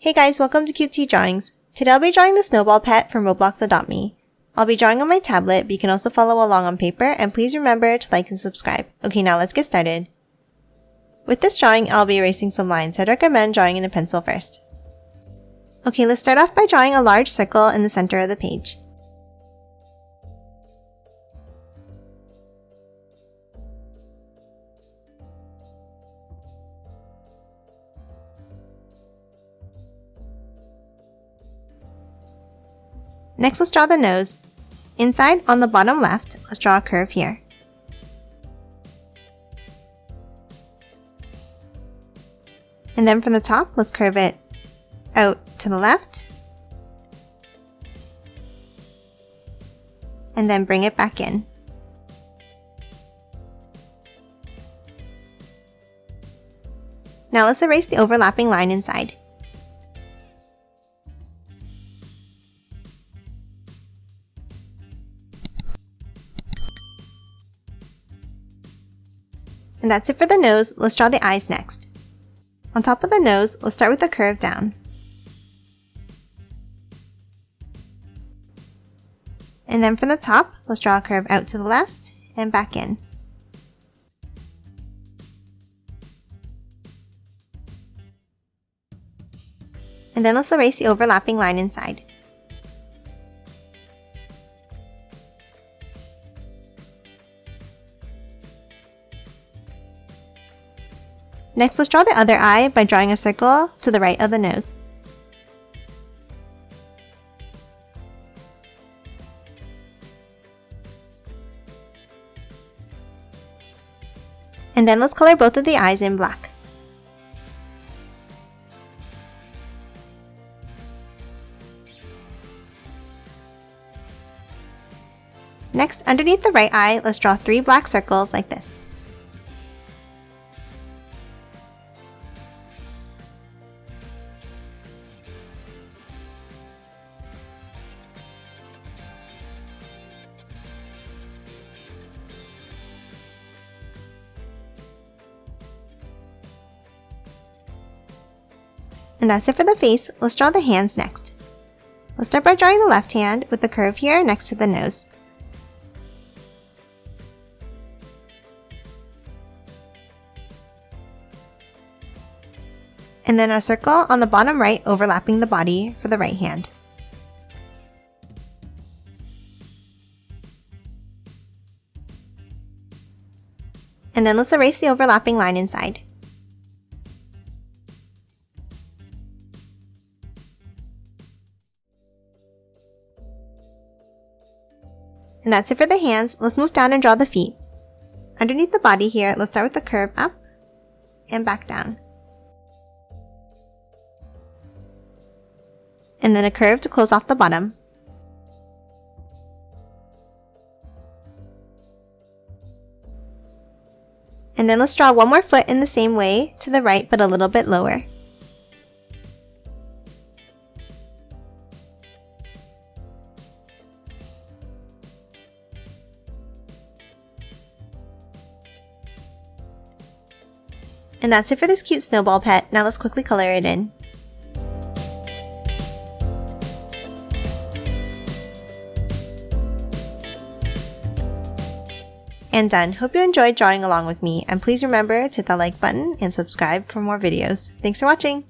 Hey guys, welcome to Cute Tea Drawings. Today I'll be drawing the Snowball Pet from Roblox Adopt Me. I'll be drawing on my tablet, but you can also follow along on paper, and please remember to like and subscribe. Okay, now let's get started. With this drawing, I'll be erasing some lines, so I'd recommend drawing in a pencil first. Okay, let's start off by drawing a large circle in the center of the page. Next, let's draw the nose. Inside, on the bottom left, let's draw a curve here. And then from the top, let's curve it out to the left. And then bring it back in. Now let's erase the overlapping line inside. And that's it for the nose. Let's draw the eyes next. On top of the nose, let's start with the curve down. And then from the top, let's draw a curve out to the left and back in. And then let's erase the overlapping line inside. Next, let's draw the other eye by drawing a circle to the right of the nose. And then let's color both of the eyes in black. Next, underneath the right eye, let's draw 3 black circles like this. And that's it for the face. Let's draw the hands next. Let's start by drawing the left hand with the curve here next to the nose. And then a circle on the bottom right overlapping the body for the right hand. And then let's erase the overlapping line inside. And that's it for the hands. Let's move down and draw the feet. Underneath the body here, let's start with the curve up and back down. And then a curve to close off the bottom. And then let's draw one more foot in the same way to the right, but a little bit lower. And that's it for this cute snowball pet. Now let's quickly color it in. And done. Hope you enjoyed drawing along with me, and please remember to hit the like button and subscribe for more videos. Thanks for watching!